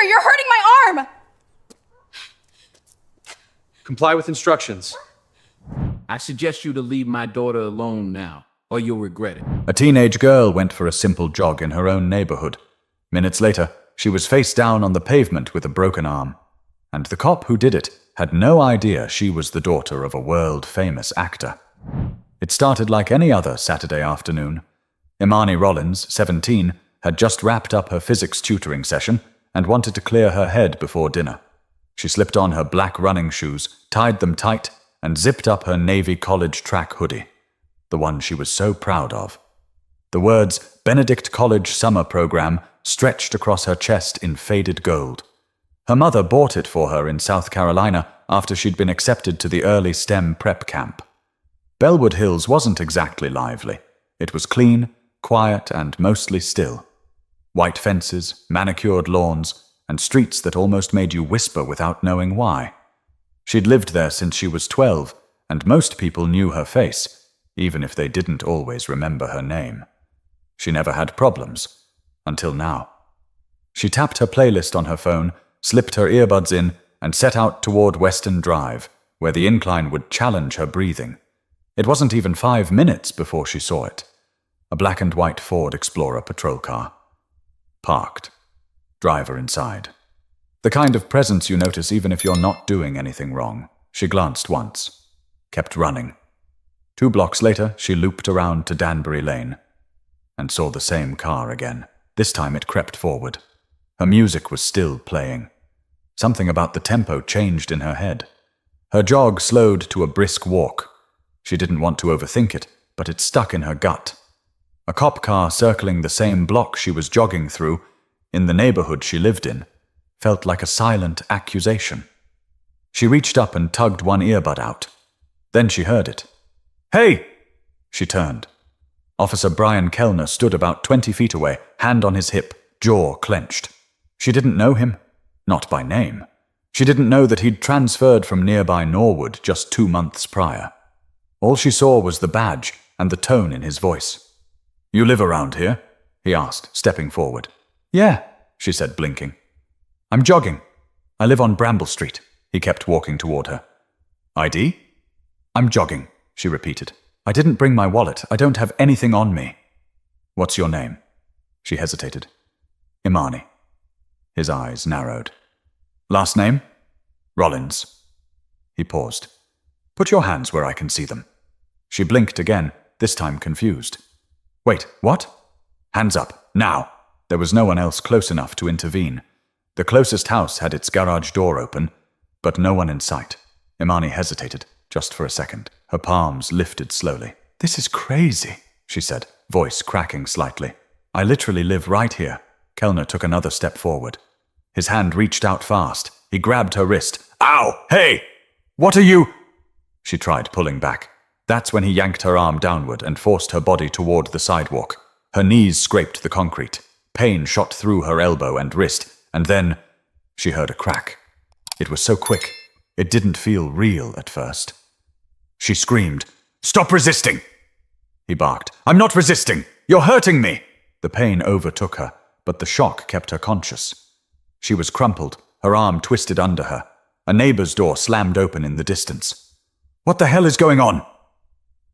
here! You're hurting my arm! Comply with instructions. I suggest you to leave my daughter alone now, or you'll regret it. A teenage girl went for a simple jog in her own neighborhood. Minutes later, she was face down on the pavement with a broken arm. And the cop who did it had no idea she was the daughter of a world-famous actor. It started like any other Saturday afternoon. Imani Rollins, 17, had just wrapped up her physics tutoring session and wanted to clear her head before dinner. She slipped on her black running shoes, tied them tight, and zipped up her Navy college track hoodie, the one she was so proud of. The words Benedict College Summer Program stretched across her chest in faded gold. Her mother bought it for her in South Carolina after she'd been accepted to the early STEM prep camp. Bellwood Hills wasn't exactly lively. It was clean, quiet, and mostly still. White fences, manicured lawns, and streets that almost made you whisper without knowing why. She'd lived there since she was 12, and most people knew her face, even if they didn't always remember her name. She never had problems, until now. She tapped her playlist on her phone, slipped her earbuds in, and set out toward Western Drive, where the incline would challenge her breathing. It wasn't even 5 minutes before she saw it. A black and white Ford Explorer patrol car. Parked. Driver inside. The kind of presence you notice even if you're not doing anything wrong. She glanced once. Kept running. 2 blocks later, she looped around to Danbury Lane and saw the same car again. This time it crept forward. Her music was still playing. Something about the tempo changed in her head. Her jog slowed to a brisk walk. She didn't want to overthink it, but it stuck in her gut. A cop car circling the same block she was jogging through, in the neighborhood she lived in, felt like a silent accusation. She reached up and tugged one earbud out. Then she heard it. "Hey!" She turned. Officer Brian Kellner stood about 20 feet away, hand on his hip, jaw clenched. She didn't know him, not by name. She didn't know that he'd transferred from nearby Norwood just 2 months prior. All she saw was the badge and the tone in his voice. "You live around here?" he asked, stepping forward. "Yeah," she said, blinking. "I'm jogging. I live on Bramble Street." He kept walking toward her. "ID?" "I'm jogging," she repeated. "I didn't bring my wallet. I don't have anything on me." "What's your name?" She hesitated. "Imani." His eyes narrowed. "Last name?" "Rollins." He paused. "Put your hands where I can see them." She blinked again, this time confused. "Wait, what?" "Hands up, now." There was no one else close enough to intervene. The closest house had its garage door open, but no one in sight. Imani hesitated, just for a second. Her palms lifted slowly. "This is crazy," she said, voice cracking slightly. "I literally live right here." Kellner took another step forward. His hand reached out fast. He grabbed her wrist. "Ow! Hey! What are you—" She tried pulling back. That's when he yanked her arm downward and forced her body toward the sidewalk. Her knees scraped the concrete. Pain shot through her elbow and wrist, and then she heard a crack. It was so quick, it didn't feel real at first. She screamed, "Stop resisting!" He barked, "I'm not resisting! You're hurting me!" The pain overtook her, but the shock kept her conscious. She was crumpled, her arm twisted under her. A neighbor's door slammed open in the distance. "What the hell is going on?"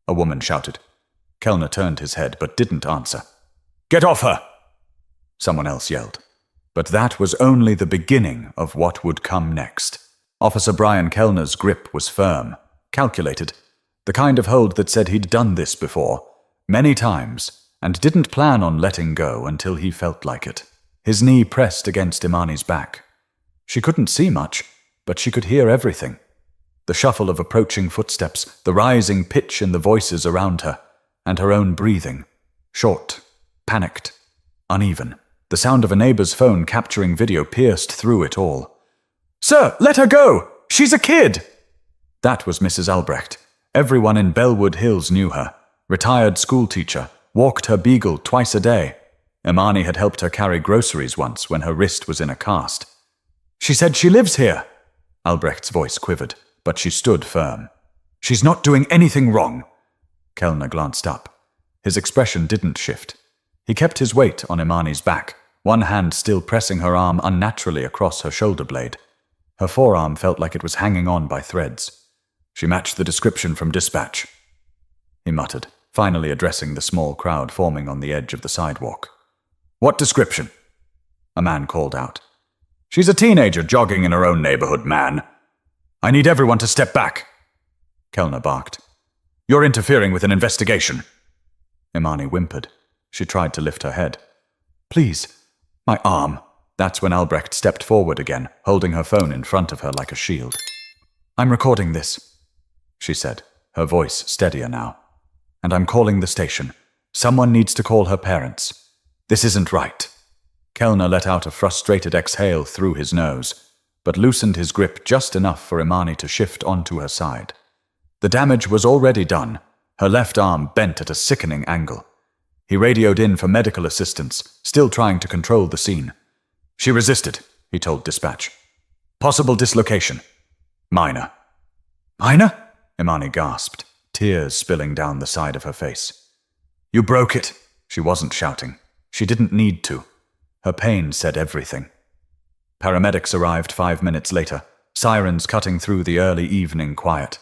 A woman shouted. Kellner turned his head but didn't answer. "Get off her!" Someone else yelled. But that was only the beginning of what would come next. Officer Brian Kellner's grip was firm, calculated, the kind of hold that said he'd done this before, many times, and didn't plan on letting go until he felt like it. His knee pressed against Imani's back. She couldn't see much, but she could hear everything. The shuffle of approaching footsteps, the rising pitch in the voices around her, and her own breathing. Short, panicked, uneven. The sound of a neighbor's phone capturing video pierced through it all. "Sir, let her go! She's a kid!" That was Mrs. Albrecht. Everyone in Bellwood Hills knew her. Retired schoolteacher, walked her beagle twice a day. Imani had helped her carry groceries once when her wrist was in a cast. "She said she lives here." Albrecht's voice quivered, but she stood firm. "She's not doing anything wrong." Kellner glanced up. His expression didn't shift. He kept his weight on Imani's back, one hand still pressing her arm unnaturally across her shoulder blade. Her forearm felt like it was hanging on by threads. She matched the description from dispatch, he muttered, finally addressing the small crowd forming on the edge of the sidewalk. What description? A man called out. She's a teenager jogging in her own neighborhood, man. I need everyone to step back, Kellner barked. You're interfering with an investigation. Imani whimpered. She tried to lift her head. Please, my arm. That's when Albrecht stepped forward again, holding her phone in front of her like a shield. I'm recording this, she said, her voice steadier now. And I'm calling the station. Someone needs to call her parents. This isn't right. Kellner let out a frustrated exhale through his nose, but loosened his grip just enough for Imani to shift onto her side. The damage was already done, her left arm bent at a sickening angle. He radioed in for medical assistance, still trying to control the scene. She resisted, he told dispatch. Possible dislocation. Minor. Minor? Imani gasped, tears spilling down the side of her face. You broke it. She wasn't shouting. She didn't need to. Her pain said everything. Paramedics arrived 5 minutes later, sirens cutting through the early evening quiet.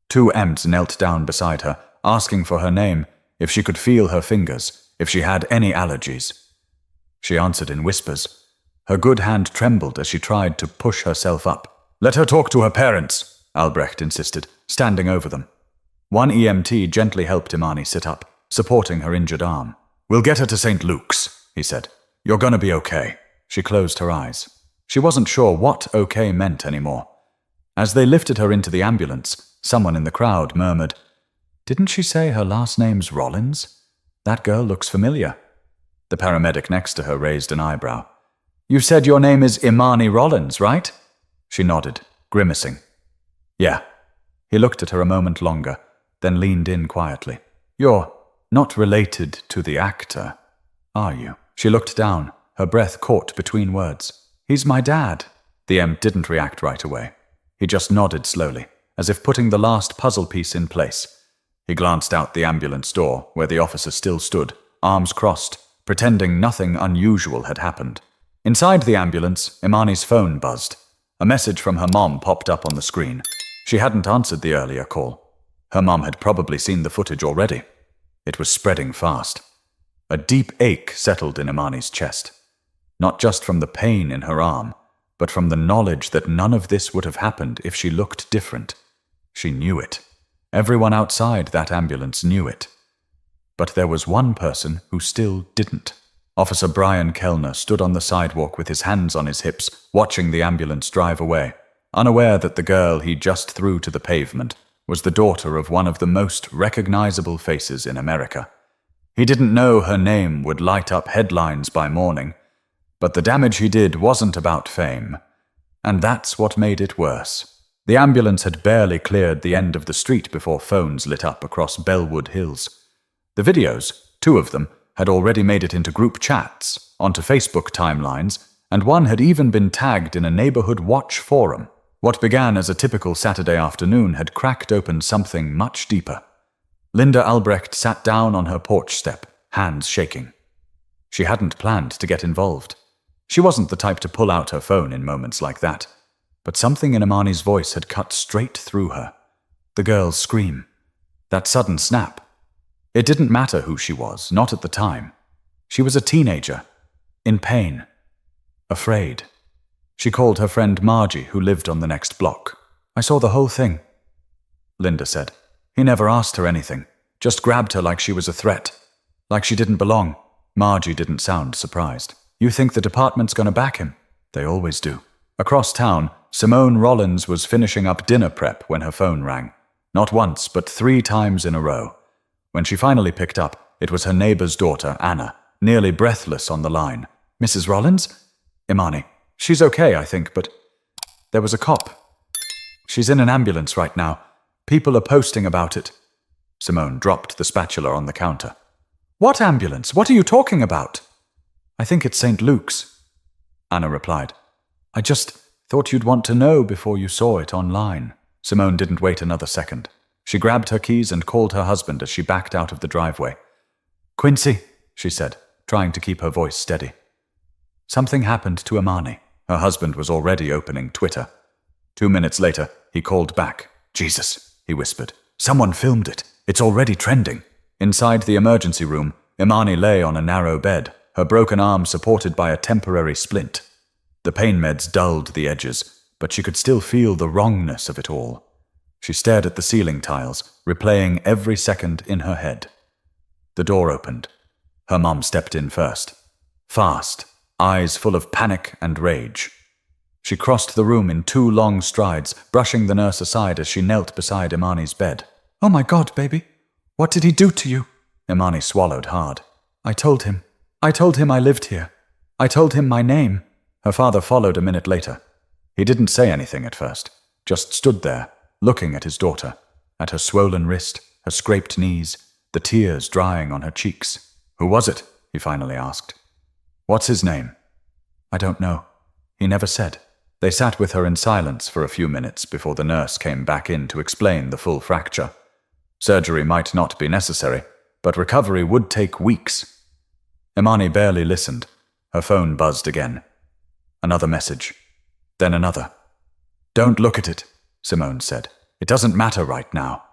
2 EMTs knelt down beside her, asking for her name, if she could feel her fingers, if she had any allergies. She answered in whispers. Her good hand trembled as she tried to push herself up. Let her talk to her parents, Albrecht insisted, standing over them. One EMT gently helped Imani sit up, supporting her injured arm. We'll get her to St. Luke's, he said. You're gonna be okay. She closed her eyes. She wasn't sure what okay meant anymore. As they lifted her into the ambulance, someone in the crowd murmured, Didn't she say her last name's Rollins? That girl looks familiar. The paramedic next to her raised an eyebrow. You said your name is Imani Rollins, right? She nodded, grimacing. Yeah. He looked at her a moment longer, then leaned in quietly. You're not related to the actor, are you? She looked down, her breath caught between words. He's my dad. The M didn't react right away. He just nodded slowly, as if putting the last puzzle piece in place. He glanced out the ambulance door, where the officer still stood, arms crossed, pretending nothing unusual had happened. Inside the ambulance, Imani's phone buzzed. A message from her mom popped up on the screen. She hadn't answered the earlier call. Her mom had probably seen the footage already. It was spreading fast. A deep ache settled in Imani's chest. Not just from the pain in her arm, but from the knowledge that none of this would have happened if she looked different. She knew it. Everyone outside that ambulance knew it. But there was one person who still didn't. Officer Brian Kellner stood on the sidewalk with his hands on his hips, watching the ambulance drive away, unaware that the girl he just threw to the pavement was the daughter of one of the most recognizable faces in America. He didn't know her name would light up headlines by morning, but the damage he did wasn't about fame. And that's what made it worse. The ambulance had barely cleared the end of the street before phones lit up across Bellwood Hills. The videos, 2 of them, had already made it into group chats, onto Facebook timelines, and one had even been tagged in a neighborhood watch forum. What began as a typical Saturday afternoon had cracked open something much deeper. Linda Albrecht sat down on her porch step, hands shaking. She hadn't planned to get involved. She wasn't the type to pull out her phone in moments like that. But something in Imani's voice had cut straight through her. The girl's scream. That sudden snap. It didn't matter who she was, not at the time. She was a teenager. In pain. Afraid. She called her friend Margie, who lived on the next block. I saw the whole thing, Linda said. He never asked her anything. Just grabbed her like she was a threat. Like she didn't belong. Margie didn't sound surprised. You think the department's gonna back him? They always do. Across town, Simone Rollins was finishing up dinner prep when her phone rang. Not once, but 3 times in a row. When she finally picked up, it was her neighbor's daughter, Anna, nearly breathless on the line. Mrs. Rollins? Imani. She's okay, I think, but there was a cop. She's in an ambulance right now. People are posting about it. Simone dropped the spatula on the counter. What ambulance? What are you talking about? I think it's St. Luke's, Anna replied. I just thought you'd want to know before you saw it online. Simone didn't wait another second. She grabbed her keys and called her husband as she backed out of the driveway. Quincy, she said, trying to keep her voice steady. Something happened to Imani. Her husband was already opening Twitter. 2 minutes later, he called back. "Jesus," he whispered. "Someone filmed it. It's already trending." Inside the emergency room, Imani lay on a narrow bed, her broken arm supported by a temporary splint. The pain meds dulled the edges, but she could still feel the wrongness of it all. She stared at the ceiling tiles, replaying every second in her head. The door opened. Her mom stepped in first. Fast, eyes full of panic and rage. She crossed the room in 2 long strides, brushing the nurse aside as she knelt beside Imani's bed. "Oh my God, baby! What did he do to you?" Imani swallowed hard. I told him I lived here. I told him my name." Her father followed a minute later. He didn't say anything at first, just stood there, looking at his daughter, at her swollen wrist, her scraped knees, the tears drying on her cheeks. "Who was it?" he finally asked. "What's his name?" "I don't know. He never said." They sat with her in silence for a few minutes before the nurse came back in to explain the full fracture. Surgery might not be necessary, but recovery would take weeks. Imani barely listened. Her phone buzzed again. Another message. Then another. "Don't look at it," Simone said. "It doesn't matter right now."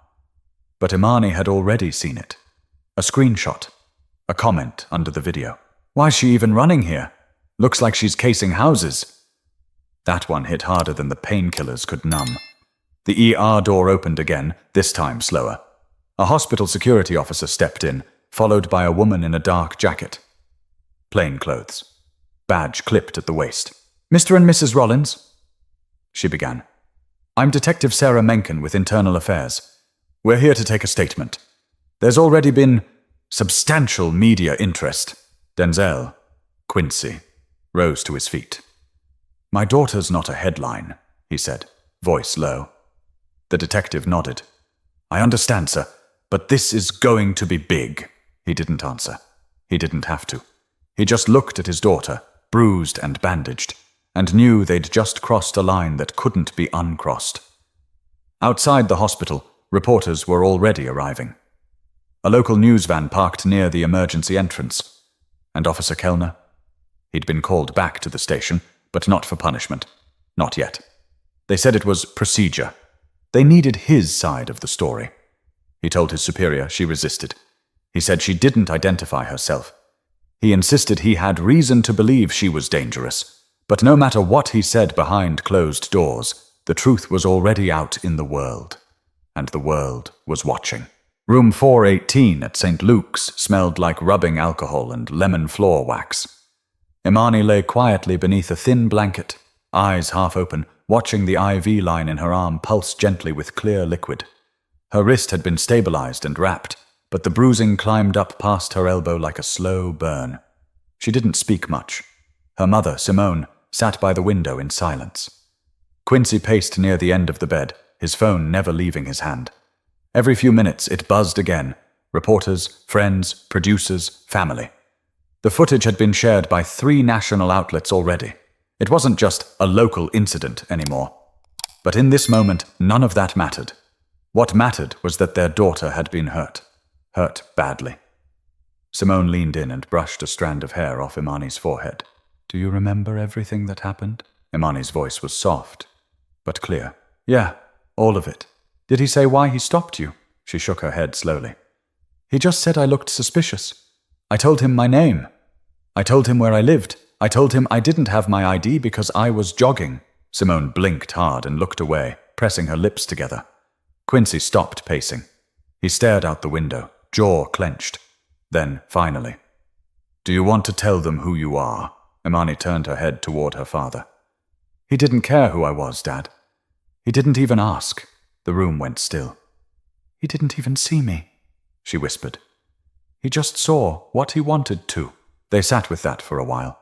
But Imani had already seen it. A screenshot. A comment under the video. "Why's she even running here? Looks like she's casing houses." That one hit harder than the painkillers could numb. The ER door opened again, this time slower. A hospital security officer stepped in, followed by a woman in a dark jacket. Plain clothes. Badge clipped at the waist. "Mr. and Mrs. Rollins," she began. "I'm Detective Sarah Mencken with Internal Affairs. We're here to take a statement. There's already been substantial media interest." Denzel, Quincy, rose to his feet. "My daughter's not a headline," he said, voice low. The detective nodded. "I understand, sir, but this is going to be big." He didn't answer. He didn't have to. He just looked at his daughter, bruised and bandaged, and knew they'd just crossed a line that couldn't be uncrossed. Outside the hospital, reporters were already arriving. A local news van parked near the emergency entrance. And Officer Kellner? He'd been called back to the station, but not for punishment. Not yet. They said it was procedure. They needed his side of the story. He told his superior she resisted. He said she didn't identify herself. He insisted he had reason to believe she was dangerous. But no matter what he said behind closed doors, the truth was already out in the world. And the world was watching. Room 418 at St. Luke's smelled like rubbing alcohol and lemon floor wax. Imani lay quietly beneath a thin blanket, eyes half open, watching the IV line in her arm pulse gently with clear liquid. Her wrist had been stabilized and wrapped, but the bruising climbed up past her elbow like a slow burn. She didn't speak much. Her mother, Simone, sat by the window in silence. Quincy paced near the end of the bed, his phone never leaving his hand. Every few minutes it buzzed again. Reporters, friends, producers, family. The footage had been shared by 3 national outlets already. It wasn't just a local incident anymore. But in this moment, none of that mattered. What mattered was that their daughter had been hurt. Hurt badly. Simone leaned in and brushed a strand of hair off Imani's forehead. "Do you remember everything that happened?" Imani's voice was soft, but clear. "Yeah, all of it." "Did he say why he stopped you?" She shook her head slowly. "He just said I looked suspicious. I told him my name. I told him where I lived. I told him I didn't have my ID because I was jogging." Simone blinked hard and looked away, pressing her lips together. Quincy stopped pacing. He stared out the window, jaw clenched. Then, finally, "Do you want to tell them who you are?" Imani turned her head toward her father. "He didn't care who I was, Dad. He didn't even ask." The room went still. "He didn't even see me," she whispered. "He just saw what he wanted to." They sat with that for a while.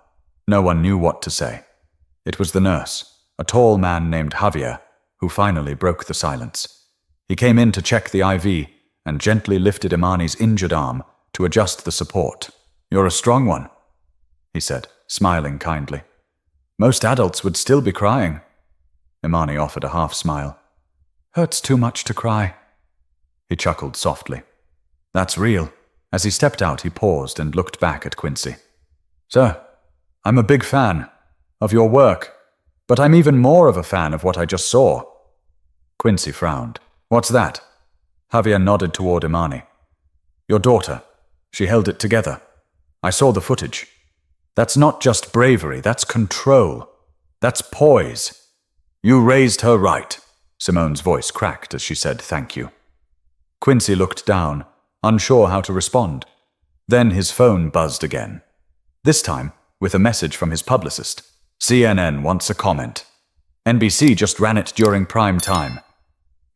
No one knew what to say. It was the nurse, a tall man named Javier, who finally broke the silence. He came in to check the IV and gently lifted Imani's injured arm to adjust the support. "You're a strong one," he said, smiling kindly. "Most adults would still be crying." Imani offered a half smile. "Hurts too much to cry." He chuckled softly. "That's real." As he stepped out, he paused and looked back at Quincy. "Sir, I'm a big fan of your work, but I'm even more of a fan of what I just saw. Quincy frowned. What's that? Javier nodded toward Imani. Your daughter. She held it together. I saw the footage. That's not just bravery, that's control. That's poise. You raised her right. Simone's voice cracked as she said thank you. Quincy looked down, unsure how to respond. Then his phone buzzed again. This time, with a message from his publicist. CNN wants a comment. NBC just ran it during prime time.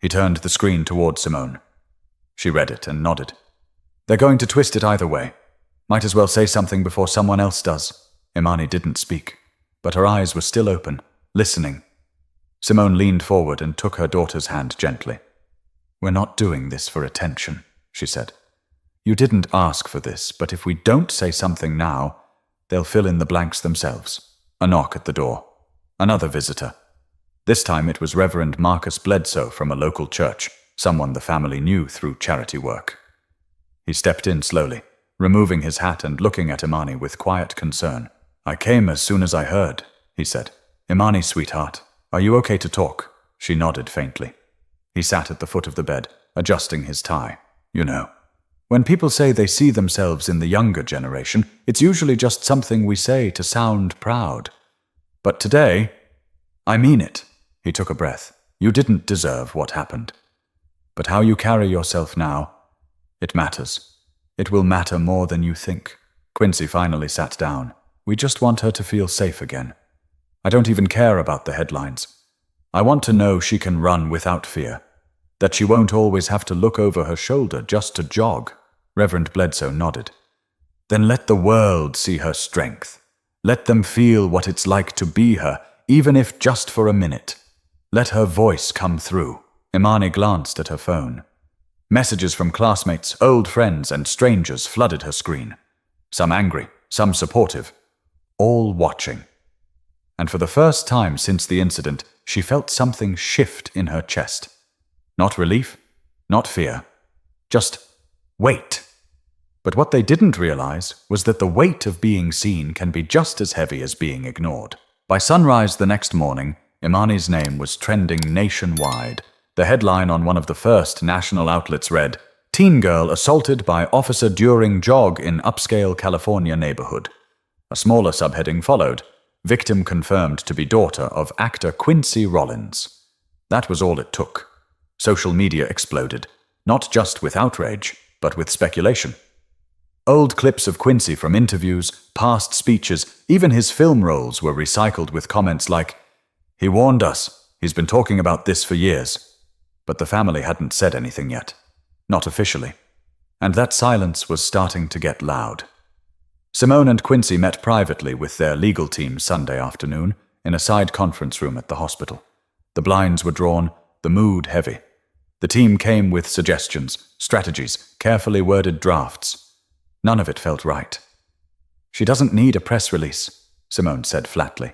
He turned the screen toward Simone. She read it and nodded. They're going to twist it either way. Might as well say something before someone else does. Imani didn't speak, but her eyes were still open, listening. Simone leaned forward and took her daughter's hand gently. We're not doing this for attention, she said. You didn't ask for this, but if we don't say something now, they'll fill in the blanks themselves. A knock at the door. Another visitor. This time it was Reverend Marcus Bledsoe from a local church, someone the family knew through charity work. He stepped in slowly, removing his hat and looking at Imani with quiet concern. I came as soon as I heard, he said. Imani, sweetheart, are you okay to talk? She nodded faintly. He sat at the foot of the bed, adjusting his tie. You know, when people say they see themselves in the younger generation, it's usually just something we say to sound proud. But today, I mean it. He took a breath. You didn't deserve what happened. But how you carry yourself now, it matters. It will matter more than you think. Quincy finally sat down. We just want her to feel safe again. I don't even care about the headlines. I want to know she can run without fear. That she won't always have to look over her shoulder just to jog. Reverend Bledsoe nodded. Then let the world see her strength. Let them feel what it's like to be her, even if just for a minute. Let her voice come through. Imani glanced at her phone. Messages from classmates, old friends, and strangers flooded her screen. Some angry, some supportive. All watching. And for the first time since the incident, she felt something shift in her chest. Not relief, not fear. Just weight. But what they didn't realize was that the weight of being seen can be just as heavy as being ignored. By sunrise the next morning, Imani's name was trending nationwide. The headline on one of the first national outlets read, Teen girl assaulted by officer during jog in upscale California neighborhood. A smaller subheading followed, victim confirmed to be daughter of actor Quincy Rollins. That was all it took. Social media exploded, not just with outrage, but with speculation. Old clips of Quincy from interviews, past speeches, even his film roles were recycled with comments like, he warned us, he's been talking about this for years. But the family hadn't said anything yet. Not officially. And that silence was starting to get loud. Simone and Quincy met privately with their legal team Sunday afternoon in a side conference room at the hospital. The blinds were drawn, the mood heavy. The team came with suggestions, strategies, carefully worded drafts. None of it felt right. She doesn't need a press release, Simone said flatly.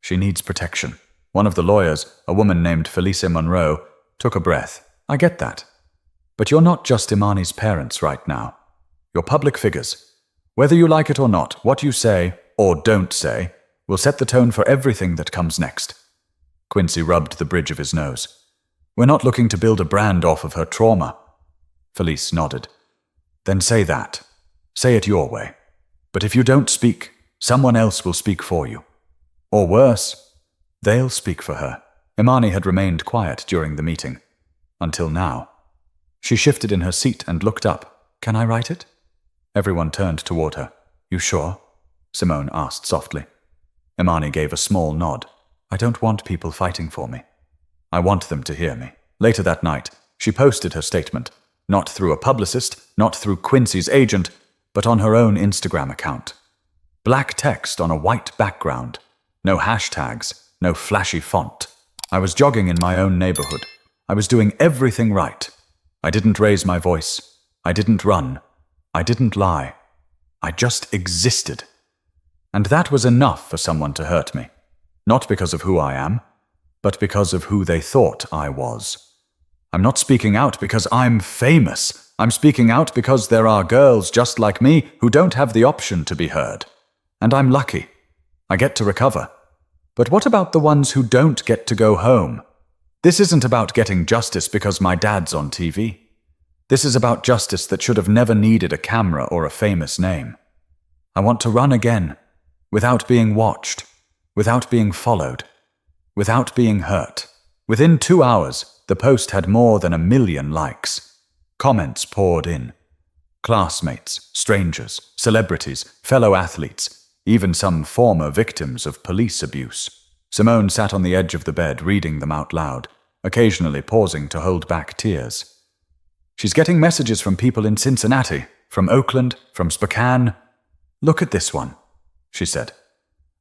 She needs protection. One of the lawyers, a woman named Felicia Monroe, took a breath. I get that. But you're not just Imani's parents right now. You're public figures. Whether you like it or not, what you say, or don't say, will set the tone for everything that comes next. Quincy rubbed the bridge of his nose. We're not looking to build a brand off of her trauma. Felice nodded. Then say that. Say it your way. But if you don't speak, someone else will speak for you. Or worse, they'll speak for her. Imani had remained quiet during the meeting. Until now. She shifted in her seat and looked up. Can I write it? Everyone turned toward her. You sure? Simone asked softly. Imani gave a small nod. I don't want people fighting for me. I want them to hear me. Later that night, she posted her statement. Not through a publicist, not through Quincy's agent, but on her own Instagram account. Black text on a white background. No hashtags, no flashy font. I was jogging in my own neighborhood. I was doing everything right. I didn't raise my voice. I didn't run. I didn't lie. I just existed. And that was enough for someone to hurt me. Not because of who I am, but because of who they thought I was. I'm not speaking out because I'm famous. I'm speaking out because there are girls just like me who don't have the option to be heard. And I'm lucky. I get to recover. But what about the ones who don't get to go home? This isn't about getting justice because my dad's on TV. This is about justice that should have never needed a camera or a famous name. I want to run again, without being watched, without being followed, without being hurt. Within 2 hours, the post had more than 1 million likes. Comments poured in. Classmates, strangers, celebrities, fellow athletes, even some former victims of police abuse. Simone sat on the edge of the bed reading them out loud, occasionally pausing to hold back tears. She's getting messages from people in Cincinnati, from Oakland, from Spokane. Look at this one, she said.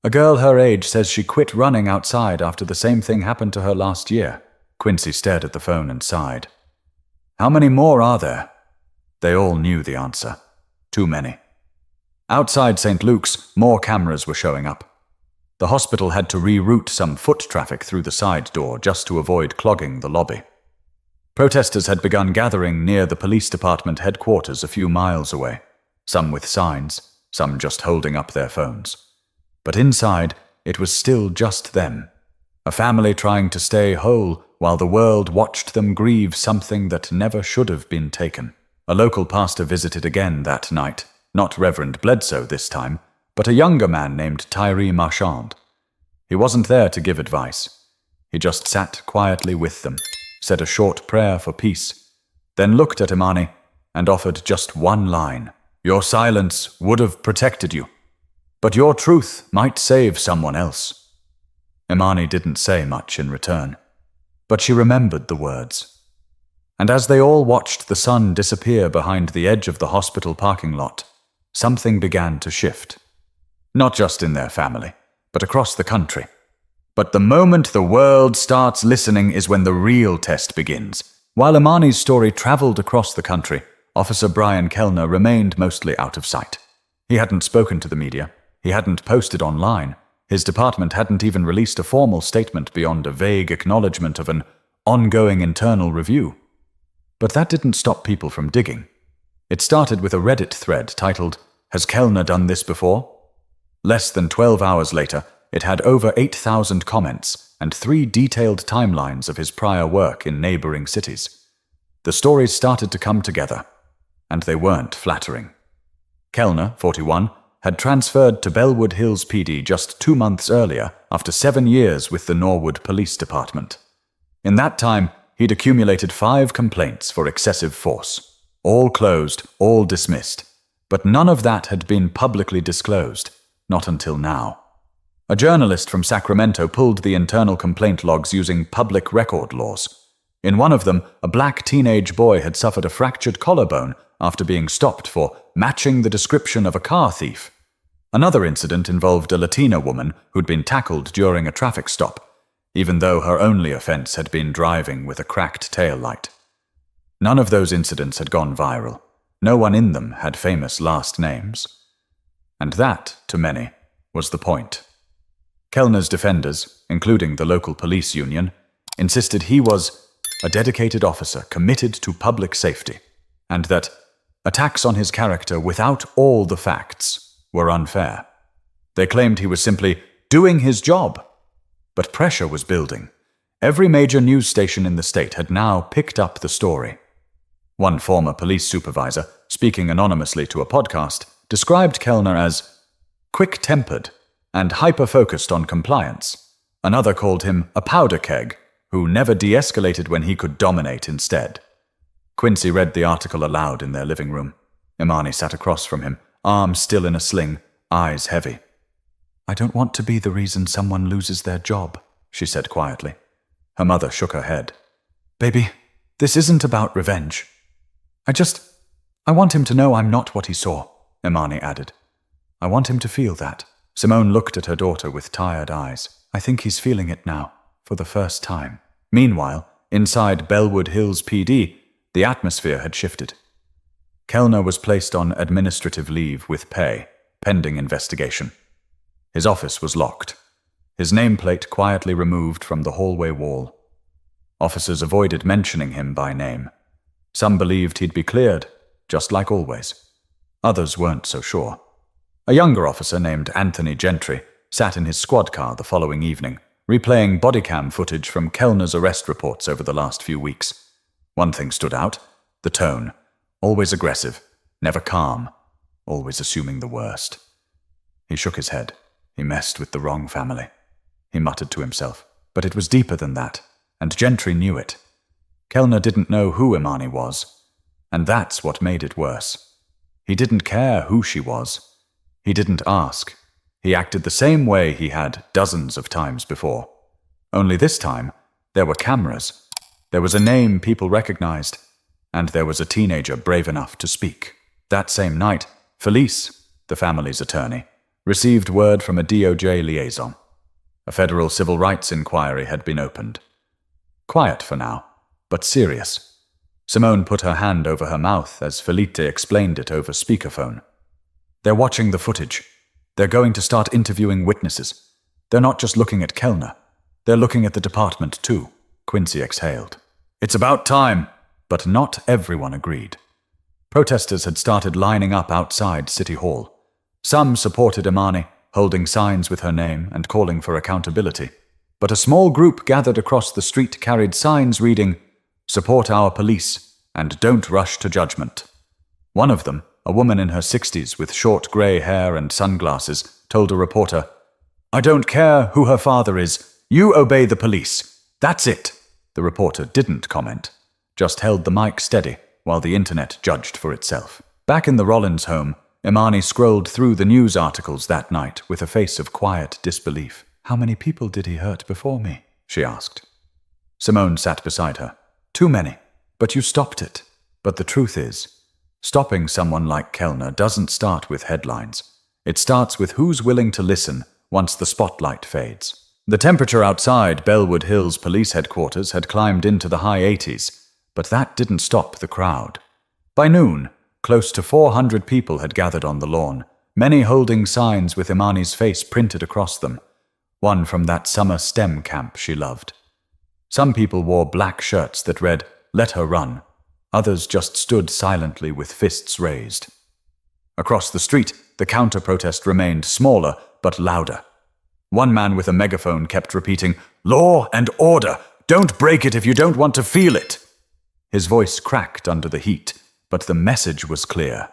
A girl her age says she quit running outside after the same thing happened to her last year. Quincy stared at the phone and sighed. How many more are there? They all knew the answer. Too many. Outside St. Luke's, more cameras were showing up. The hospital had to reroute some foot traffic through the side door just to avoid clogging the lobby. Protesters had begun gathering near the police department headquarters a few miles away, some with signs, some just holding up their phones. But inside, it was still just them, a family trying to stay whole while the world watched them grieve something that never should have been taken. A local pastor visited again that night, not Reverend Bledsoe this time, but a younger man named Tyree Marchand. He wasn't there to give advice. He just sat quietly with them, said a short prayer for peace, then looked at Imani and offered just one line. Your silence would have protected you, but your truth might save someone else. Imani didn't say much in return, but she remembered the words. And as they all watched the sun disappear behind the edge of the hospital parking lot, something began to shift. Not just in their family, but across the country. But the moment the world starts listening is when the real test begins. While Imani's story traveled across the country, Officer Brian Kellner remained mostly out of sight. He hadn't spoken to the media. He hadn't posted online. His department hadn't even released a formal statement beyond a vague acknowledgement of an ongoing internal review. But that didn't stop people from digging. It started with a Reddit thread titled, Has Kellner done this before? Less than 12 hours later, it had over 8,000 comments and 3 detailed timelines of his prior work in neighboring cities. The stories started to come together, and they weren't flattering. Kellner, 41, had transferred to Bellwood Hills PD just 2 months earlier after 7 years with the Norwood Police Department. In that time, he'd accumulated 5 complaints for excessive force. All closed, all dismissed. But none of that had been publicly disclosed, not until now. A journalist from Sacramento pulled the internal complaint logs using public record laws. In one of them, a black teenage boy had suffered a fractured collarbone after being stopped for matching the description of a car thief. Another incident involved a Latina woman who'd been tackled during a traffic stop, even though her only offense had been driving with a cracked taillight. None of those incidents had gone viral. No one in them had famous last names. And that, to many, was the point. Kellner's defenders, including the local police union, insisted he was a dedicated officer committed to public safety, and that attacks on his character without all the facts were unfair. They claimed he was simply doing his job. But pressure was building. Every major news station in the state had now picked up the story. One former police supervisor, speaking anonymously to a podcast, described Kellner as quick-tempered and hyper-focused on compliance. Another called him a powder keg, who never de-escalated when he could dominate instead. Quincy read the article aloud in their living room. Imani sat across from him, arms still in a sling, eyes heavy. I don't want to be the reason someone loses their job, she said quietly. Her mother shook her head. Baby, this isn't about revenge. I want him to know I'm not what he saw, Imani added. I want him to feel that. Simone looked at her daughter with tired eyes. I think he's feeling it now, for the first time. Meanwhile, inside Bellwood Hills PD, the atmosphere had shifted. Kellner was placed on administrative leave with pay, pending investigation. His office was locked, his nameplate quietly removed from the hallway wall. Officers avoided mentioning him by name. Some believed he'd be cleared, just like always. Others weren't so sure. A younger officer named Anthony Gentry sat in his squad car the following evening, replaying bodycam footage from Kellner's arrest reports over the last few weeks. One thing stood out: the tone. Always aggressive, never calm, always assuming the worst. He shook his head. He messed with the wrong family. He muttered to himself. But it was deeper than that, and Gentry knew it. Kellner didn't know who Imani was, and that's what made it worse. He didn't care who she was. He didn't ask. He acted the same way he had dozens of times before. Only this time, there were cameras. There was a name people recognized, and there was a teenager brave enough to speak. That same night, Felice, the family's attorney, received word from a DOJ liaison. A federal civil rights inquiry had been opened. Quiet for now, but serious. Simone put her hand over her mouth as Felice explained it over speakerphone. They're watching the footage. They're going to start interviewing witnesses. They're not just looking at Kellner. They're looking at the department too. Quincy exhaled. It's about time, but not everyone agreed. Protesters had started lining up outside City Hall. Some supported Imani, holding signs with her name and calling for accountability. But a small group gathered across the street carried signs reading, "Support our police and don't rush to judgment." One of them, a woman in her 60s with short grey hair and sunglasses, told a reporter, "I don't care who her father is. You obey the police. That's it." The reporter didn't comment, just held the mic steady while the internet judged for itself. Back in the Rollins home, Imani scrolled through the news articles that night with a face of quiet disbelief. "How many people did he hurt before me?" she asked. Simone sat beside her. "Too many, but you stopped it." But the truth is, stopping someone like Kellner doesn't start with headlines. It starts with who's willing to listen once the spotlight fades. The temperature outside Bellwood Hills Police Headquarters had climbed into the high 80s, but that didn't stop the crowd. By noon, close to 400 people had gathered on the lawn, many holding signs with Imani's face printed across them, one from that summer STEM camp she loved. Some people wore black shirts that read, "Let her run." Others just stood silently with fists raised. Across the street, the counter-protest remained smaller but louder. One man with a megaphone kept repeating, "Law and order! Don't break it if you don't want to feel it!" His voice cracked under the heat, but the message was clear.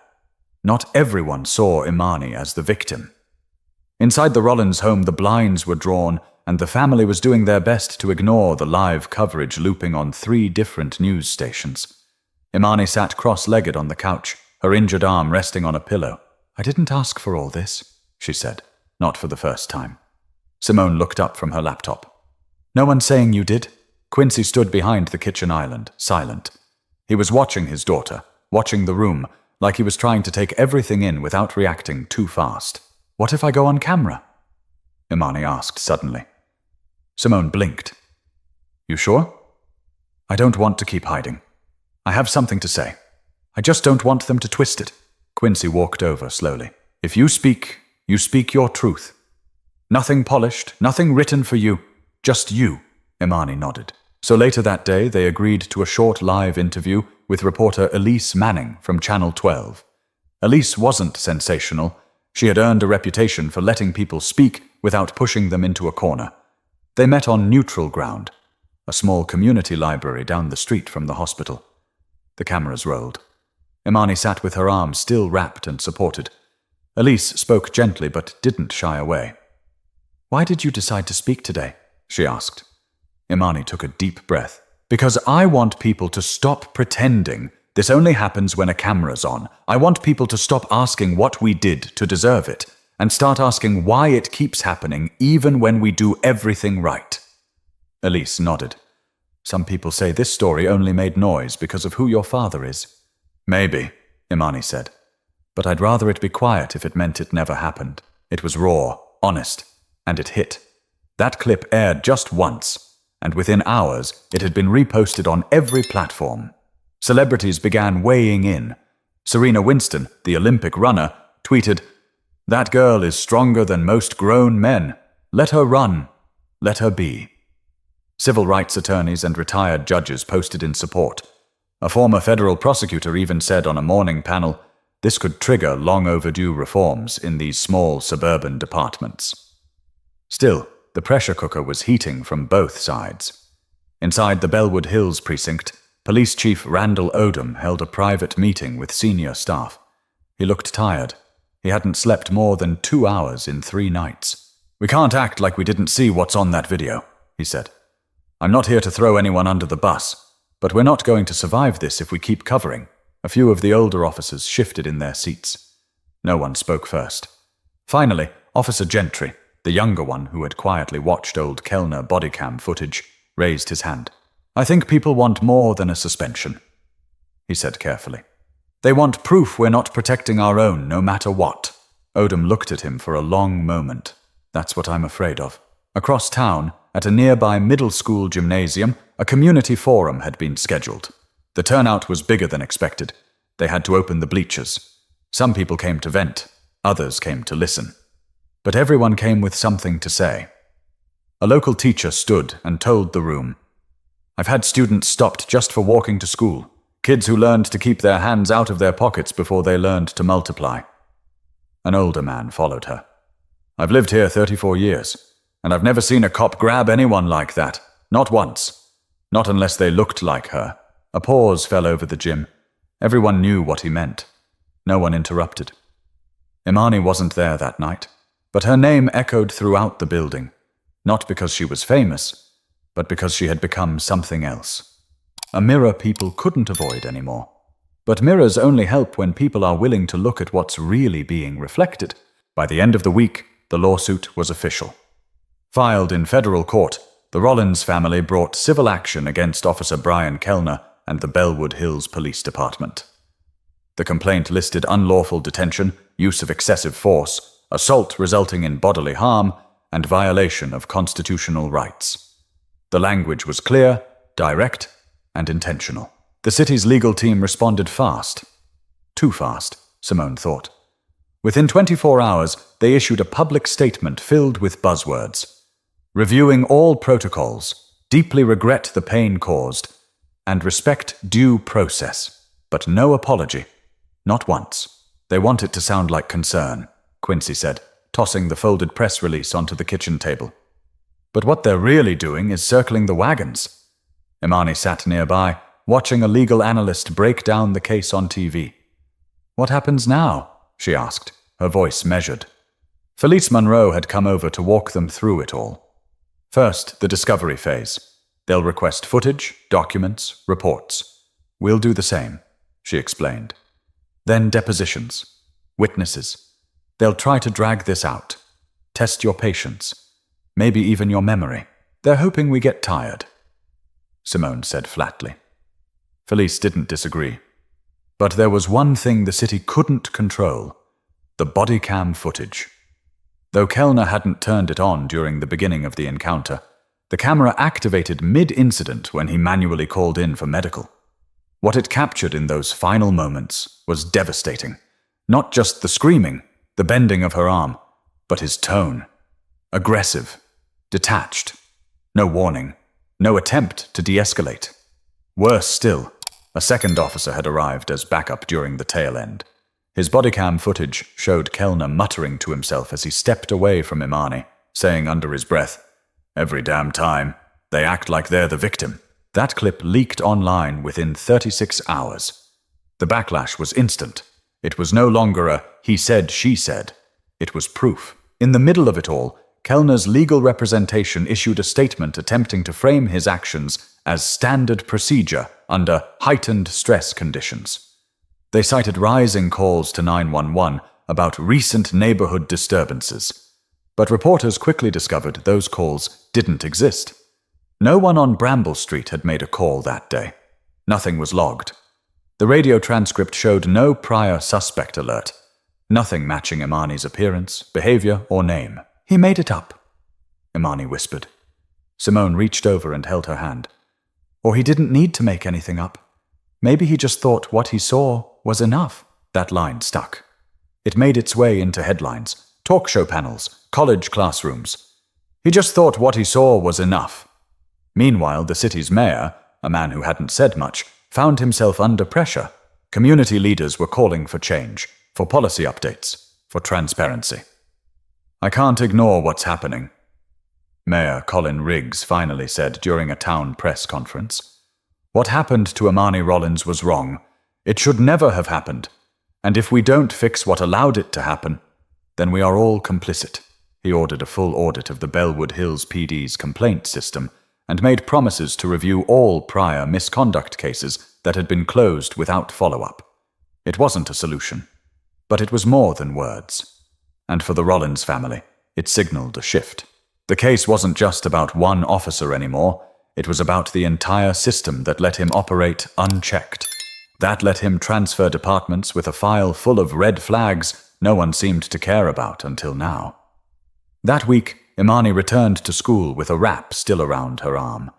Not everyone saw Imani as the victim. Inside the Rollins home, the blinds were drawn, and the family was doing their best to ignore the live coverage looping on 3 different news stations. Imani sat cross-legged on the couch, her injured arm resting on a pillow. "I didn't ask for all this," she said, not for the first time. Simone looked up from her laptop. "No one's saying you did?" Quincy stood behind the kitchen island, silent. He was watching his daughter, watching the room, like he was trying to take everything in without reacting too fast. "What if I go on camera?" Imani asked suddenly. Simone blinked. "You sure?" "I don't want to keep hiding. I have something to say. I just don't want them to twist it." Quincy walked over slowly. "If you speak your truth. Nothing polished, nothing written for you, just you." Imani nodded. So later that day, they agreed to a short live interview with reporter Elise Manning from Channel 12. Elise wasn't sensational. She had earned a reputation for letting people speak without pushing them into a corner. They met on neutral ground, a small community library down the street from the hospital. The cameras rolled. Imani sat with her arms still wrapped and supported. Elise spoke gently but didn't shy away. "Why did you decide to speak today?" she asked. Imani took a deep breath. "Because I want people to stop pretending this only happens when a camera's on. I want people to stop asking what we did to deserve it, and start asking why it keeps happening even when we do everything right." Elise nodded. "Some people say this story only made noise because of who your father is." "Maybe," Imani said. "But I'd rather it be quiet if it meant it never happened." It was raw, honest, and it hit. That clip aired just once, and within hours it had been reposted on every platform. Celebrities began weighing in. Serena Winston, the Olympic runner, tweeted, "That girl is stronger than most grown men. Let her run. Let her be." Civil rights attorneys and retired judges posted in support. A former federal prosecutor even said on a morning panel, this could trigger long overdue reforms in these small suburban departments. Still, the pressure cooker was heating from both sides. Inside the Bellwood Hills precinct, Police Chief Randall Odom held a private meeting with senior staff. He looked tired. He hadn't slept more than 2 hours in 3 nights. "We can't act like we didn't see what's on that video," he said. "I'm not here to throw anyone under the bus, but we're not going to survive this if we keep covering." A few of the older officers shifted in their seats. No one spoke first. Finally, Officer Gentry, the younger one who had quietly watched old Kellner bodycam footage, raised his hand. "I think people want more than a suspension," he said carefully. "They want proof we're not protecting our own, no matter what." Odom looked at him for a long moment. "That's what I'm afraid of." Across town, at a nearby middle school gymnasium, a community forum had been scheduled. The turnout was bigger than expected. They had to open the bleachers. Some people came to vent, others came to listen. But everyone came with something to say. A local teacher stood and told the room, "I've had students stopped just for walking to school, kids who learned to keep their hands out of their pockets before they learned to multiply." An older man followed her. "I've lived here 34 years, and I've never seen a cop grab anyone like that. Not once. Not unless they looked like her." A pause fell over the gym. Everyone knew what he meant. No one interrupted. Imani wasn't there that night, but her name echoed throughout the building, not because she was famous, but because she had become something else. A mirror people couldn't avoid anymore. But mirrors only help when people are willing to look at what's really being reflected. By the end of the week, the lawsuit was official. Filed in federal court, the Rollins family brought civil action against Officer Brian Kellner and the Bellwood Hills Police Department. The complaint listed unlawful detention, use of excessive force, assault resulting in bodily harm, and violation of constitutional rights. The language was clear, direct, and intentional. The city's legal team responded fast. Too fast, Simone thought. Within 24 hours, they issued a public statement filled with buzzwords. Reviewing all protocols, deeply regret the pain caused, and respect due process, but no apology. Not once. They want it to sound like concern, Quincy said, tossing the folded press release onto the kitchen table. But what they're really doing is circling the wagons. Imani sat nearby, watching a legal analyst break down the case on TV. "What happens now?" she asked, her voice measured. Felice Monroe had come over to walk them through it all. First, the discovery phase. They'll request footage, documents, reports. "We'll do the same," she explained. Then depositions, witnesses. They'll try to drag this out, test your patience, maybe even your memory. They're hoping we get tired, Simone said flatly. Felice didn't disagree. But there was one thing the city couldn't control: the body cam footage. Though Kellner hadn't turned it on during the beginning of the encounter, the camera activated mid-incident when he manually called in for medical. What it captured in those final moments was devastating. Not just the screaming, the bending of her arm, but his tone. Aggressive, detached. No warning, no attempt to de-escalate. Worse still, a second officer had arrived as backup during the tail end. His bodycam footage showed Kellner muttering to himself as he stepped away from Imani, saying under his breath, "Every damn time, they act like they're the victim." That clip leaked online within 36 hours. The backlash was instant. It was no longer a "he said, she said." It was proof. In the middle of it all, Kellner's legal representation issued a statement attempting to frame his actions as standard procedure under heightened stress conditions. They cited rising calls to 911 about recent neighborhood disturbances. But reporters quickly discovered those calls didn't exist. No one on Bramble Street had made a call that day. Nothing was logged. The radio transcript showed no prior suspect alert. Nothing matching Imani's appearance, behavior, or name. "He made it up," Imani whispered. Simone reached over and held her hand. Or he didn't need to make anything up. Maybe he just thought what he saw was enough. That line stuck. It made its way into headlines, talk show panels, college classrooms. He just thought what he saw was enough. Meanwhile, the city's mayor, a man who hadn't said much, found himself under pressure. Community leaders were calling for change, for policy updates, for transparency. "I can't ignore what's happening," Mayor Colin Riggs finally said during a town press conference. What happened to Imani Rollins was wrong. It should never have happened. And if we don't fix what allowed it to happen, then we are all complicit. He ordered a full audit of the Bellwood Hills PD's complaint system and made promises to review all prior misconduct cases that had been closed without follow-up. It wasn't a solution, but it was more than words. And for the Rollins family, it signaled a shift. The case wasn't just about one officer anymore. It was about the entire system that let him operate unchecked. That let him transfer departments with a file full of red flags no one seemed to care about until now. That week, Imani returned to school with a wrap still around her arm.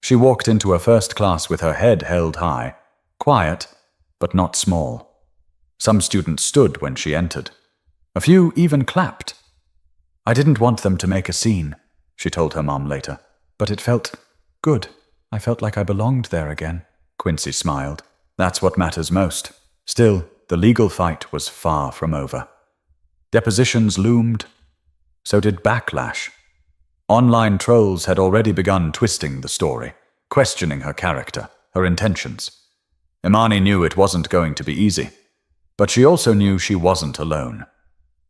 She walked into her first class with her head held high, quiet, but not small. Some students stood when she entered. A few even clapped. I didn't want them to make a scene, she told her mom later, but it felt good. I felt like I belonged there again. Quincy smiled. That's what matters most. Still, the legal fight was far from over. Depositions loomed. So did backlash. Online trolls had already begun twisting the story, questioning her character, her intentions. Imani knew it wasn't going to be easy, but she also knew she wasn't alone.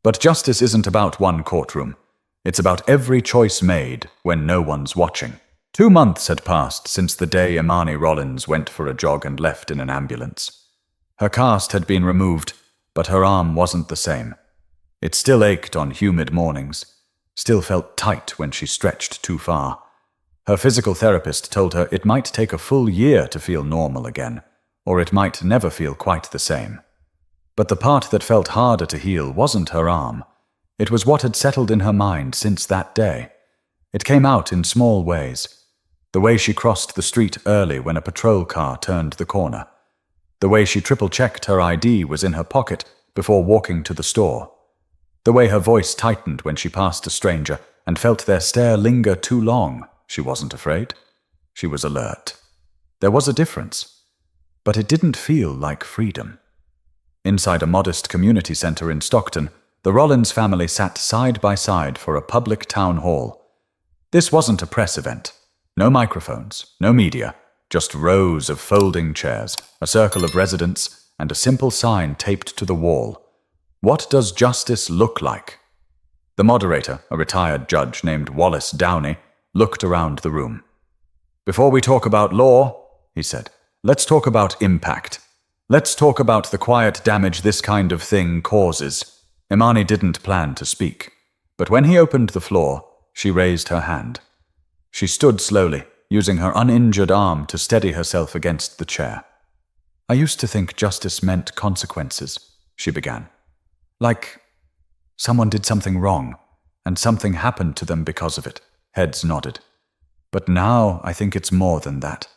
But justice isn't about one courtroom. It's about every choice made when no one's watching. 2 months had passed since the day Imani Rollins went for a jog and left in an ambulance. Her cast had been removed, but her arm wasn't the same. It still ached on humid mornings, still felt tight when she stretched too far. Her physical therapist told her it might take a full year to feel normal again, or it might never feel quite the same. But the part that felt harder to heal wasn't her arm. It was what had settled in her mind since that day. It came out in small ways. The way she crossed the street early when a patrol car turned the corner. The way she triple-checked her ID was in her pocket before walking to the store. The way her voice tightened when she passed a stranger and felt their stare linger too long. She wasn't afraid. She was alert. There was a difference, but it didn't feel like freedom. Inside a modest community center in Stockton, the Rollins family sat side by side for a public town hall. This wasn't a press event. No microphones, no media, just rows of folding chairs, a circle of residents, and a simple sign taped to the wall. What does justice look like? The moderator, a retired judge named Wallace Downey, looked around the room. Before we talk about law, he said, let's talk about impact. Let's talk about the quiet damage this kind of thing causes. Imani didn't plan to speak, but when he opened the floor, she raised her hand. She stood slowly, using her uninjured arm to steady herself against the chair. I used to think justice meant consequences, she began. Like someone did something wrong, and something happened to them because of it. Heads nodded. But now I think it's more than that.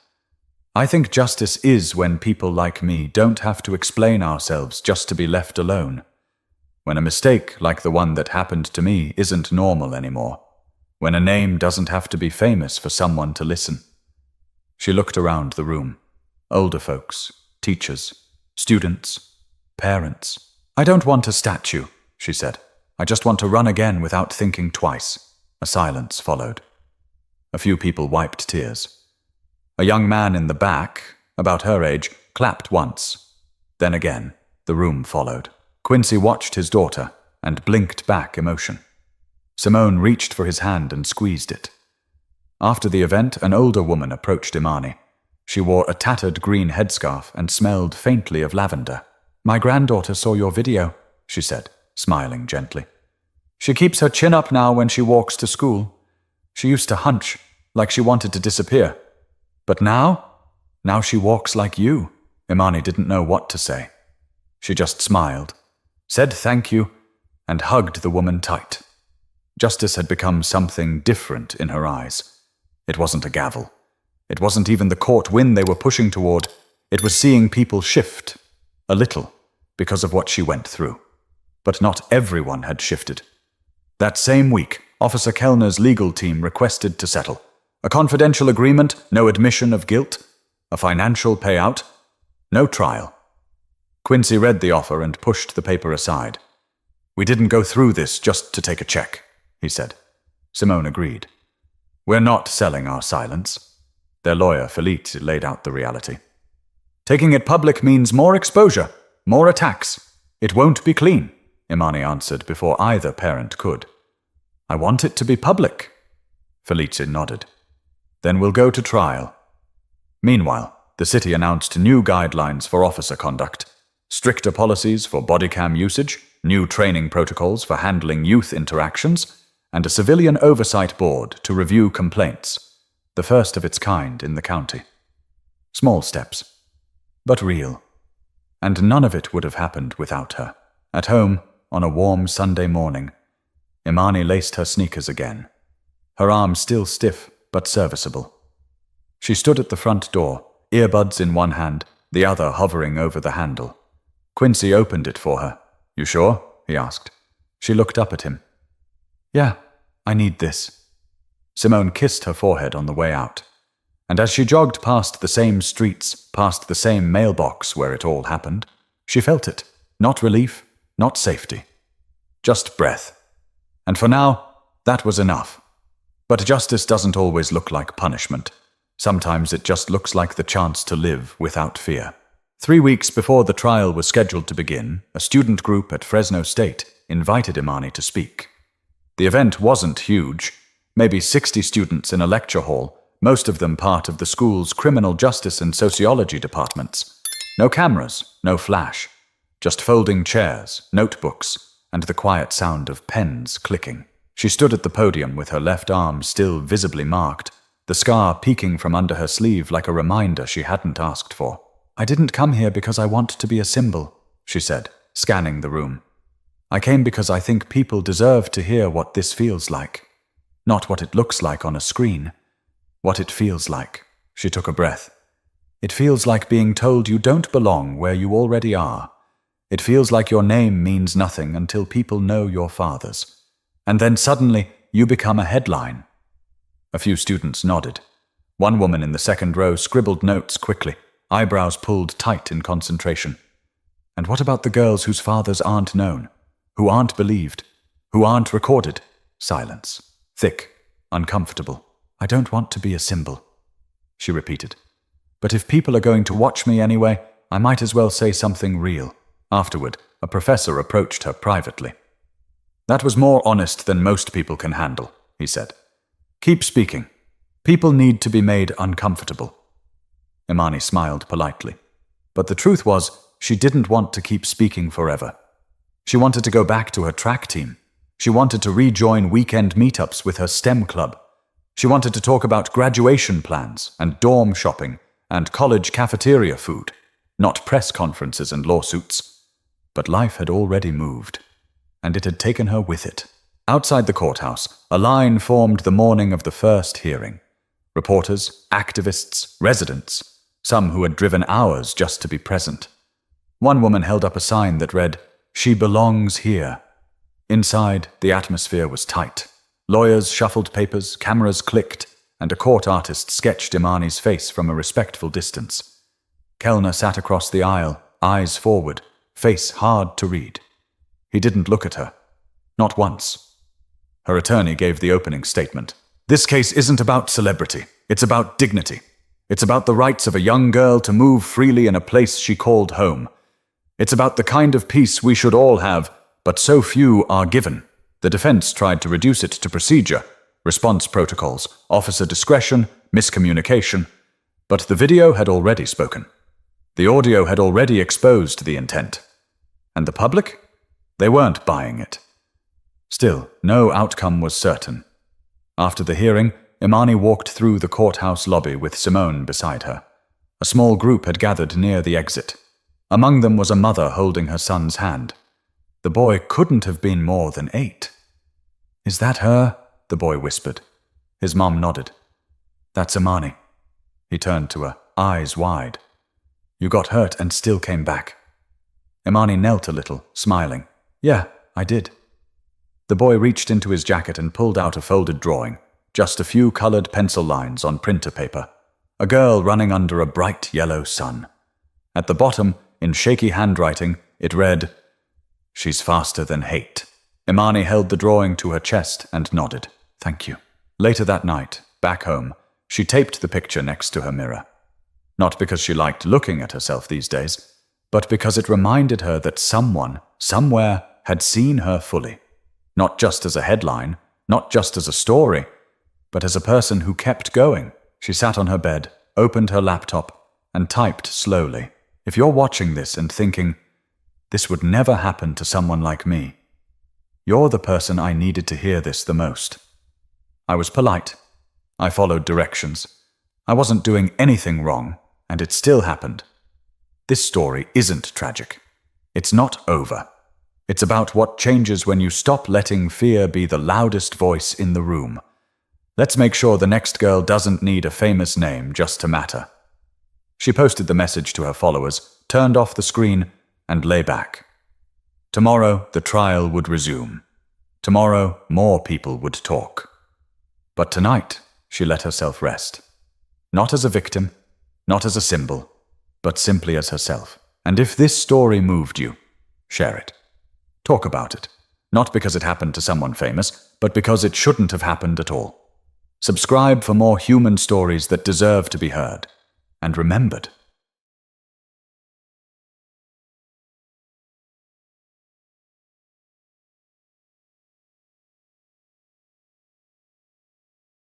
I think justice is when people like me don't have to explain ourselves just to be left alone. When a mistake like the one that happened to me isn't normal anymore. When a name doesn't have to be famous for someone to listen. She looked around the room. Older folks, teachers, students, parents. I don't want a statue, she said. I just want to run again without thinking twice. A silence followed. A few people wiped tears. A young man in the back, about her age, clapped once. Then again, the room followed. Quincy watched his daughter and blinked back emotion. Simone reached for his hand and squeezed it. After the event, an older woman approached Imani. She wore a tattered green headscarf and smelled faintly of lavender. My granddaughter saw your video, she said, smiling gently. She keeps her chin up now when she walks to school. She used to hunch, like she wanted to disappear. But now she walks like you. Imani didn't know what to say. She just smiled, said thank you, and hugged the woman tight. Justice had become something different in her eyes. It wasn't a gavel. It wasn't even the court win they were pushing toward. It was seeing people shift, a little, because of what she went through. But not everyone had shifted. That same week, Officer Kellner's legal team requested to settle. A confidential agreement, no admission of guilt, a financial payout, no trial. Quincy read the offer and pushed the paper aside. We didn't go through this just to take a check, he said. Simone agreed. We're not selling our silence. Their lawyer, Felice, laid out the reality. Taking it public means more exposure, more attacks. It won't be clean, Imani answered before either parent could. I want it to be public. Felice nodded. Then we'll go to trial. Meanwhile, the city announced new guidelines for officer conduct, stricter policies for body cam usage, new training protocols for handling youth interactions, and a civilian oversight board to review complaints, the first of its kind in the county. Small steps, but real. And none of it would have happened without her. At home, on a warm Sunday morning, Imani laced her sneakers again, her arm still stiff but serviceable. She stood at the front door, earbuds in one hand, the other hovering over the handle. Quincy opened it for her. You sure? He asked. She looked up at him. Yeah, I need this. Simone kissed her forehead on the way out, and as she jogged past the same streets, past the same mailbox where it all happened, she felt it. Not relief, not safety. Just breath. And for now, that was enough. But justice doesn't always look like punishment. Sometimes it just looks like the chance to live without fear. 3 weeks before the trial was scheduled to begin, a student group at Fresno State invited Imani to speak. The event wasn't huge, maybe 60 students in a lecture hall, most of them part of the school's criminal justice and sociology departments. No cameras, no flash, just folding chairs, notebooks, and the quiet sound of pens clicking. She stood at the podium with her left arm still visibly marked, the scar peeking from under her sleeve like a reminder she hadn't asked for. I didn't come here because I want to be a symbol, she said, scanning the room. I came because I think people deserve to hear what this feels like. Not what it looks like on a screen. What it feels like. She took a breath. It feels like being told you don't belong where you already are. It feels like your name means nothing until people know your father's. And then suddenly you become a headline. A few students nodded. One woman in the second row scribbled notes quickly, eyebrows pulled tight in concentration. And what about the girls whose fathers aren't known, who aren't believed, who aren't recorded? Silence. Thick, uncomfortable. I don't want to be a symbol, she repeated. But if people are going to watch me anyway, I might as well say something real. Afterward, a professor approached her privately. That was more honest than most people can handle, he said. Keep speaking. People need to be made uncomfortable. Imani smiled politely. But the truth was, she didn't want to keep speaking forever. She wanted to go back to her track team. She wanted to rejoin weekend meetups with her STEM club. She wanted to talk about graduation plans and dorm shopping and college cafeteria food, not press conferences and lawsuits. But life had already moved, and it had taken her with it. Outside the courthouse, a line formed the morning of the first hearing. Reporters, activists, residents, some who had driven hours just to be present. One woman held up a sign that read, "She belongs here." Inside, the atmosphere was tight. Lawyers shuffled papers, cameras clicked, and a court artist sketched Imani's face from a respectful distance. Kellner sat across the aisle, eyes forward, face hard to read. He didn't look at her. Not once. Her attorney gave the opening statement. This case isn't about celebrity. It's about dignity. It's about the rights of a young girl to move freely in a place she called home. It's about the kind of peace we should all have, but so few are given. The defense tried to reduce it to procedure, response protocols, officer discretion, miscommunication. But the video had already spoken. The audio had already exposed the intent. And the public? They weren't buying it. Still, no outcome was certain. After the hearing, Imani walked through the courthouse lobby with Simone beside her. A small group had gathered near the exit. Among them was a mother holding her son's hand. The boy couldn't have been more than 8. Is that her? The boy whispered. His mom nodded. That's Imani. He turned to her, eyes wide. You got hurt and still came back. Imani knelt a little, smiling. Yeah, I did. The boy reached into his jacket and pulled out a folded drawing, just a few colored pencil lines on printer paper. A girl running under a bright yellow sun. At the bottom, in shaky handwriting, it read, She's faster than hate. Imani held the drawing to her chest and nodded. Thank you. Later that night, back home, she taped the picture next to her mirror. Not because she liked looking at herself these days, but because it reminded her that someone, somewhere, had seen her fully. Not just as a headline, not just as a story, but as a person who kept going. She sat on her bed, opened her laptop, and typed slowly. If you're watching this and thinking, this would never happen to someone like me, you're the person I needed to hear this the most. I was polite. I followed directions. I wasn't doing anything wrong, and it still happened. This story isn't tragic. It's not over. It's about what changes when you stop letting fear be the loudest voice in the room. Let's make sure the next girl doesn't need a famous name just to matter. She posted the message to her followers, turned off the screen, and lay back. Tomorrow, the trial would resume. Tomorrow, more people would talk. But tonight, she let herself rest. Not as a victim, not as a symbol, but simply as herself. And if this story moved you, share it. Talk about it. Not because it happened to someone famous, but because it shouldn't have happened at all. Subscribe for more human stories that deserve to be heard and remembered.